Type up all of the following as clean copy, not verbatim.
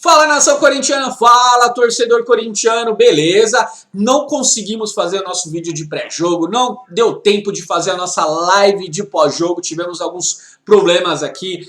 Fala, nação corintiana, fala, torcedor corintiano, beleza? Não conseguimos fazer o nosso vídeo de pré-jogo, não deu tempo de fazer a nossa live de pós-jogo, tivemos alguns problemas aqui,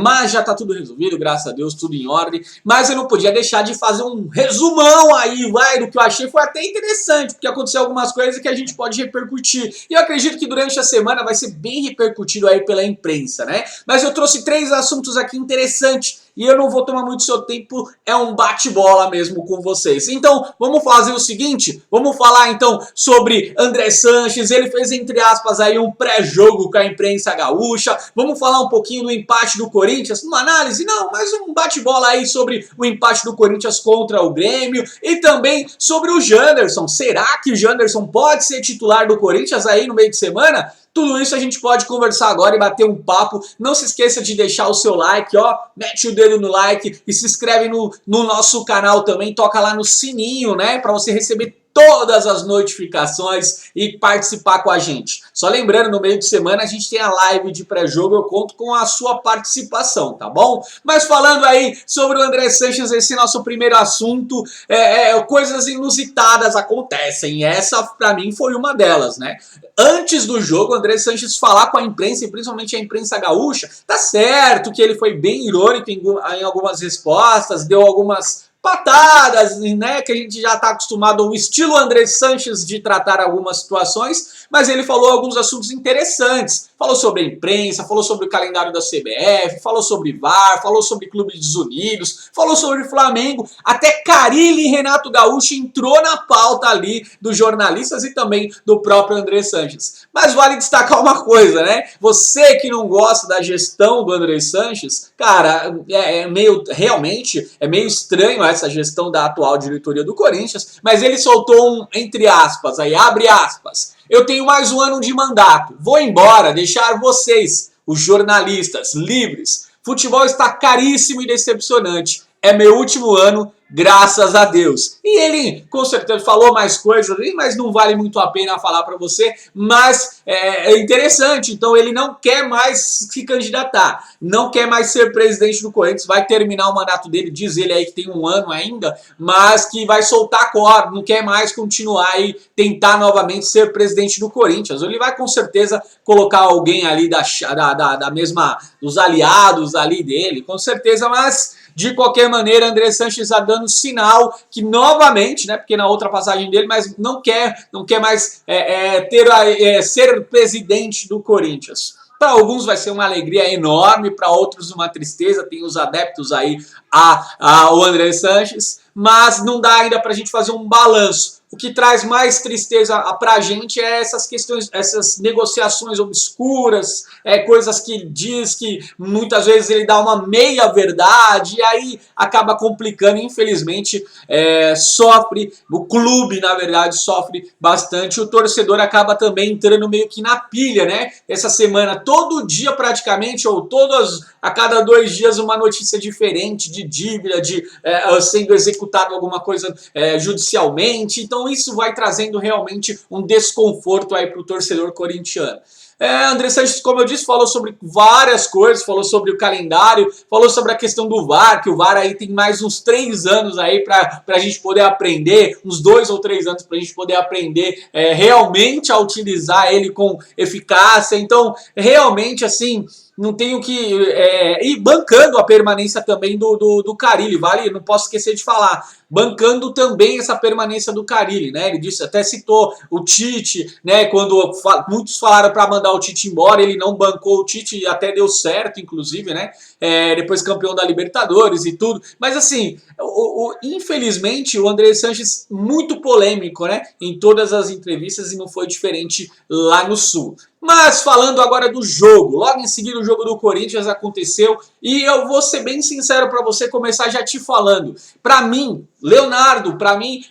mas já tá tudo resolvido, graças a Deus, tudo em ordem. Mas eu não podia deixar de fazer um resumão aí, do que eu achei. Foi até interessante, porque aconteceu algumas coisas que a gente pode repercutir. E eu acredito que durante a semana vai ser bem repercutido aí pela imprensa, né? Mas eu trouxe 3 assuntos aqui interessantes. E eu não vou tomar muito seu tempo, é um bate-bola mesmo com vocês. Então, vamos fazer o seguinte, vamos falar então sobre André Sanches. Ele fez, entre aspas, aí um pré-jogo com a imprensa gaúcha. Vamos falar um pouquinho do empate do Corinthians, uma análise, não, mas um bate-bola aí sobre o empate do Corinthians contra o Grêmio. E também sobre o Janderson. Será que o Janderson pode ser titular do Corinthians aí no meio de semana? Tudo isso a gente pode conversar agora e bater um papo. Não se esqueça de deixar o seu like, ó, mete o dedo no like e se inscreve no nosso canal também, toca lá no sininho, né, para você receber todas as notificações e participar com a gente. Só lembrando, no meio de semana a gente tem a live de pré-jogo, eu conto com a sua participação, tá bom? Mas falando aí sobre o André Sanches, esse nosso primeiro assunto, coisas inusitadas acontecem, e essa pra mim foi uma delas, né? Antes do jogo, o André Sanches falar com a imprensa, e principalmente a imprensa gaúcha, tá certo que ele foi bem irônico em algumas respostas, deu algumas patadas, né, que a gente já está acostumado ao estilo André Sanches de tratar algumas situações, mas ele falou alguns assuntos interessantes. Falou sobre a imprensa, falou sobre o calendário da CBF, falou sobre VAR, falou sobre Clubes Unidos, falou sobre Flamengo, até Carille e Renato Gaúcho entrou na pauta ali dos jornalistas e também do próprio André Sanches. Mas vale destacar uma coisa, né? Você que não gosta da gestão do André Sanches, cara, realmente é meio estranho essa gestão da atual diretoria do Corinthians, mas ele soltou um, entre aspas, aí abre aspas, eu tenho mais um ano de mandato, vou embora, deixar vocês, os jornalistas, livres. Futebol está caríssimo e decepcionante, é meu último ano, graças a Deus. E ele, com certeza, falou mais coisas, mas não vale muito a pena falar para você, mas é interessante. Então ele não quer mais se candidatar, não quer mais ser presidente do Corinthians, vai terminar o mandato dele, diz ele aí que tem um ano ainda, mas que vai soltar a corda, não quer mais continuar e tentar novamente ser presidente do Corinthians. Ele vai com certeza colocar alguém ali da mesma, dos aliados ali dele, com certeza, mas de qualquer maneira, André Sanches está dando sinal que novamente, né, porque na outra passagem dele, mas não quer mais ser presidente do Corinthians. Para alguns vai ser uma alegria enorme, para outros uma tristeza, tem os adeptos aí ao André Sanches, mas não dá ainda para a gente fazer um balanço. O que traz mais tristeza para a gente é essas questões, essas negociações obscuras, coisas que diz que muitas vezes ele dá uma meia verdade e aí acaba complicando, infelizmente, sofre, o clube na verdade sofre bastante, o torcedor acaba também entrando meio que na pilha, né? Essa semana, todo dia praticamente, ou a cada 2 dias uma notícia diferente de dívida, de sendo executado alguma coisa judicialmente, então isso vai trazendo realmente um desconforto aí para o torcedor corintiano. André Sanches, como eu disse, falou sobre várias coisas, falou sobre o calendário, falou sobre a questão do VAR, que o VAR aí tem mais uns 3 anos aí para a gente poder aprender, uns 2 ou 3 anos para a gente poder aprender realmente a utilizar ele com eficácia. Então, realmente, assim, não tenho que ir bancando a permanência também do Carille, vale? Não posso esquecer de falar, bancando também essa permanência do Carille, né? Ele disse, até citou o Tite, né? Quando muitos falaram para mandar o Tite embora, ele não bancou o Tite e até deu certo, inclusive, né? Depois campeão da Libertadores e tudo. Mas assim, infelizmente o André Sanches muito polêmico, né? Em todas as entrevistas e não foi diferente lá no Sul. Mas falando agora do jogo, logo em seguida o jogo do Corinthians aconteceu e eu vou ser bem sincero para você, começar já te falando. Para mim, Leonardo, para mim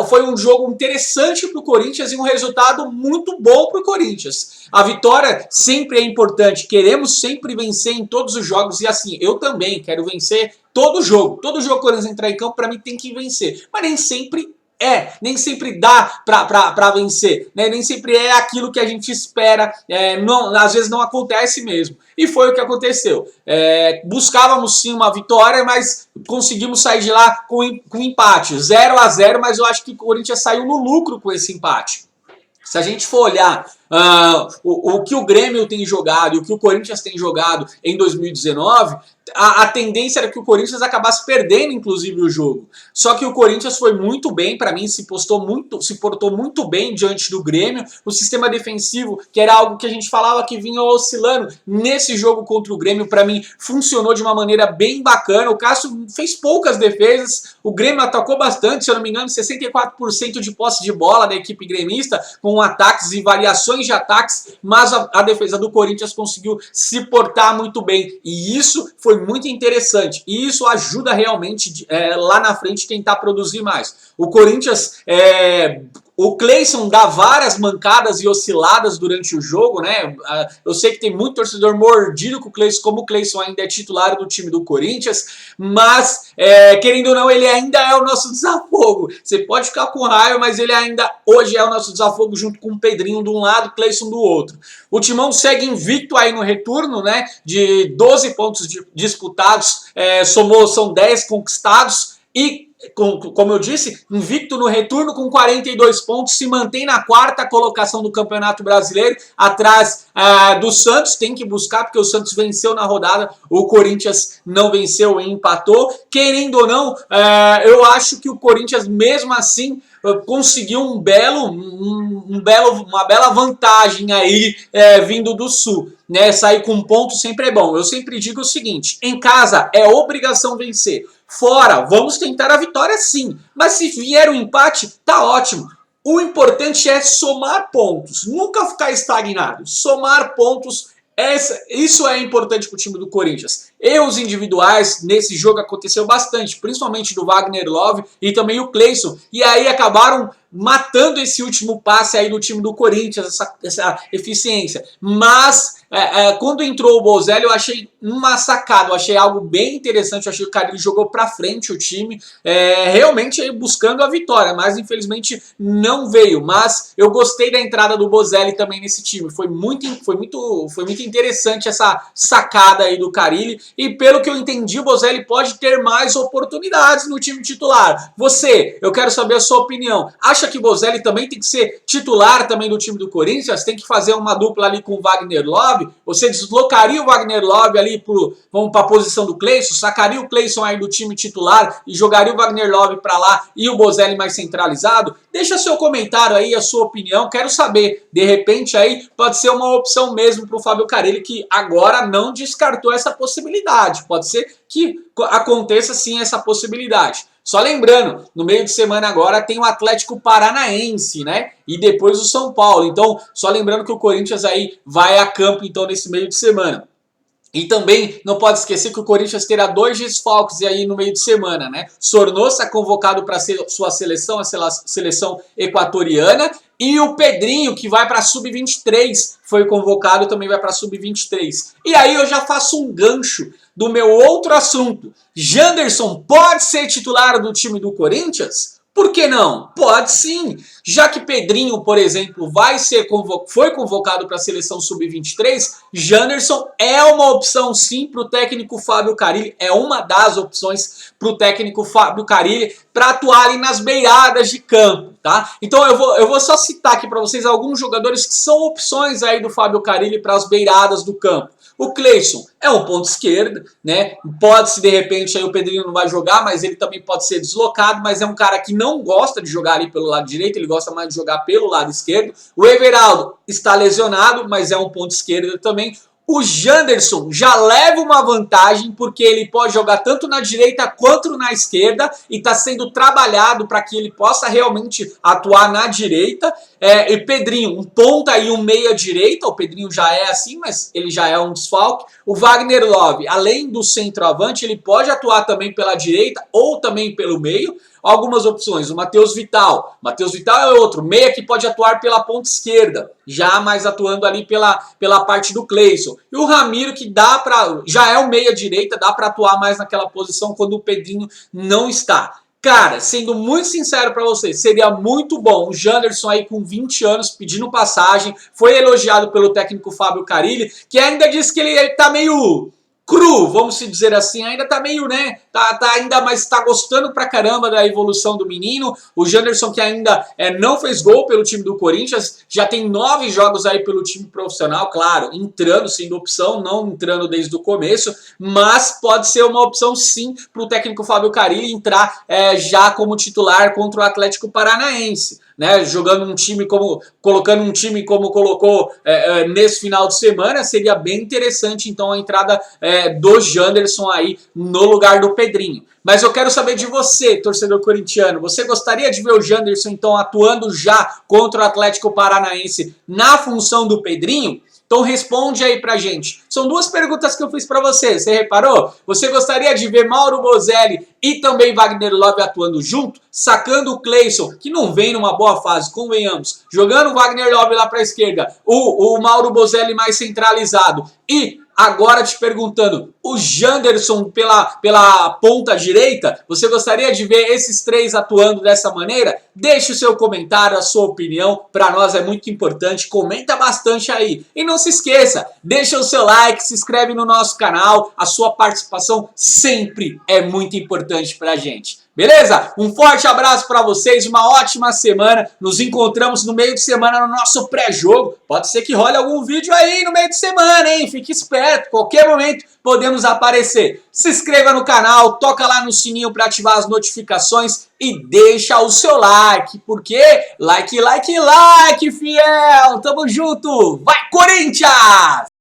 foi um jogo interessante para o Corinthians e um resultado muito bom para o Corinthians. A vitória sempre é importante, queremos sempre vencer em todos os jogos e assim, eu também quero vencer todo jogo. Todo jogo que o Corinthians entrar em campo, para mim tem que vencer, mas nem sempre Nem sempre dá para vencer, né? Nem sempre é aquilo que a gente espera, às vezes não acontece mesmo. E foi o que aconteceu. Buscávamos sim uma vitória, mas conseguimos sair de lá com empate, 0-0, mas eu acho que o Corinthians saiu no lucro com esse empate. Se a gente for olhar o que o Grêmio tem jogado e o que o Corinthians tem jogado em 2019, a tendência era que o Corinthians acabasse perdendo, inclusive, o jogo. Só que o Corinthians foi muito bem, para mim, se portou muito bem diante do Grêmio. O sistema defensivo, que era algo que a gente falava que vinha oscilando, nesse jogo contra o Grêmio, para mim, funcionou de uma maneira bem bacana. O Cássio fez poucas defesas, o Grêmio atacou bastante, se eu não me engano, 64% de posse de bola da equipe gremista, com ataques e variações de ataques, mas a defesa do Corinthians conseguiu se portar muito bem. E isso foi muito interessante. E isso ajuda realmente lá na frente tentar produzir mais. O Corinthians... O Cleison dá várias mancadas e osciladas durante o jogo, né? Eu sei que tem muito torcedor mordido com o Cleison, como o Cleison ainda é titular do time do Corinthians, mas, querendo ou não, ele ainda é o nosso desafogo. Você pode ficar com raiva, mas ele ainda hoje é o nosso desafogo, junto com o Pedrinho de um lado, o Cleison do outro. O Timão segue invicto aí no retorno, né? De 12 pontos disputados, são 10 conquistados e, como eu disse, invicto no retorno com 42 pontos, se mantém na quarta colocação do Campeonato Brasileiro, atrás do Santos. Tem que buscar, porque o Santos venceu na rodada, o Corinthians não venceu e empatou. Querendo ou não, eu acho que o Corinthians, mesmo assim, conseguiu uma bela vantagem aí vindo do Sul, né? Sair com ponto sempre é bom. Eu sempre digo o seguinte: em casa é obrigação vencer. Fora, vamos tentar a vitória sim, mas se vier um empate, tá ótimo. O importante é somar pontos, nunca ficar estagnado. Somar pontos, isso é importante para o time do Corinthians. Erros individuais nesse jogo aconteceu bastante, principalmente do Wagner Love e também o Cleison, e aí acabaram matando esse último passe aí do time do Corinthians, essa eficiência. Mas quando entrou o Bozelli, eu achei uma sacada, eu achei algo bem interessante. Eu achei que o Carille jogou pra frente o time, realmente buscando a vitória, mas infelizmente não veio. Mas eu gostei da entrada do Bozelli também nesse time, foi muito interessante essa sacada aí do Carille. E pelo que eu entendi, o Bozelli pode ter mais oportunidades no time titular. Eu quero saber a sua opinião. Acha que o Bozelli também tem que ser titular também do time do Corinthians? Tem que fazer uma dupla ali com o Wagner Love? Você deslocaria o Wagner Love ali para a posição do Cleison? Sacaria o Cleison aí do time titular e jogaria o Wagner Love para lá e o Bozelli mais centralizado? Deixa seu comentário aí, a sua opinião. Quero saber. De repente aí pode ser uma opção mesmo para o Fábio Carille, que agora não descartou essa possibilidade. Pode ser que aconteça sim essa possibilidade. Só lembrando, no meio de semana agora tem o Atlético Paranaense, né? E depois o São Paulo. Então, só lembrando que o Corinthians aí vai a campo então nesse meio de semana. E também não pode esquecer que o Corinthians terá 2 desfalques aí no meio de semana, né? Sornosa convocado para sua seleção, a seleção equatoriana, e o Pedrinho, que vai para a Sub-23, foi convocado e também vai para a Sub-23. E aí eu já faço um gancho do meu outro assunto. Janderson pode ser titular do time do Corinthians? Por que não? Pode sim. Já que Pedrinho, por exemplo, foi convocado para a seleção Sub-23, Janderson é uma opção sim para o técnico Fábio Carille, é uma das opções para o técnico Fábio Carille para atuar ali nas beiradas de campo, tá? Então eu vou só citar aqui para vocês alguns jogadores que são opções aí do Fábio Carille para as beiradas do campo. O Cleison é um ponto esquerdo, né? Pode-se, de repente, aí o Pedrinho não vai jogar, mas ele também pode ser deslocado, mas é um cara que não gosta de jogar ali pelo lado direito, ele gosta mais de jogar pelo lado esquerdo. O Everaldo está lesionado, mas é um ponto esquerdo também. O Janderson já leva uma vantagem, porque ele pode jogar tanto na direita quanto na esquerda, e está sendo trabalhado para que ele possa realmente atuar na direita. E Pedrinho, um ponta e um meia direita. O Pedrinho já é assim, mas ele já é um desfalque. O Wagner Love, além do centroavante, ele pode atuar também pela direita ou também pelo meio. Algumas opções, o Matheus Vital. Matheus Vital é outro, meia que pode atuar pela ponta esquerda, já mais atuando ali pela parte do Cleison. E o Ramiro, que já é o meia direita, dá para atuar mais naquela posição quando o Pedrinho não está. Cara, sendo muito sincero pra você, seria muito bom. O Janderson aí com 20 anos pedindo passagem, foi elogiado pelo técnico Fábio Carille, que ainda disse que ele tá meio cru, vamos se dizer assim, ainda tá meio, né, ainda, mas tá gostando pra caramba da evolução do menino. O Janderson que ainda não fez gol pelo time do Corinthians, já tem 9 jogos aí pelo time profissional, claro, entrando sendo opção, não entrando desde o começo, mas pode ser uma opção sim pro técnico Fábio Carille entrar já como titular contra o Atlético Paranaense. Né, jogando um time como, colocando um time como colocou nesse final de semana, seria bem interessante então a entrada do Janderson aí no lugar do Pedrinho. Mas eu quero saber de você, torcedor corintiano, você gostaria de ver o Janderson então atuando já contra o Atlético Paranaense na função do Pedrinho? Então responde aí pra gente. São 2 perguntas que eu fiz pra você, você reparou? Você gostaria de ver Mauro Bozelli e também Wagner Love atuando junto? Sacando o Cleison, que não vem numa boa fase, convenhamos. Jogando o Wagner Love lá pra esquerda, o Mauro Bozelli mais centralizado. E agora te perguntando, o Janderson pela ponta direita, você gostaria de ver esses 3 atuando dessa maneira? Deixe o seu comentário, a sua opinião, para nós é muito importante, comenta bastante aí. E não se esqueça, deixa o seu like, se inscreve no nosso canal, a sua participação sempre é muito importante pra gente. Beleza? Um forte abraço para vocês, uma ótima semana. Nos encontramos no meio de semana no nosso pré-jogo. Pode ser que role algum vídeo aí no meio de semana, hein? Fique esperto, qualquer momento podemos aparecer. Se inscreva no canal, toca lá no sininho para ativar as notificações e deixa o seu like, porque like, fiel! Tamo junto! Vai, Corinthians!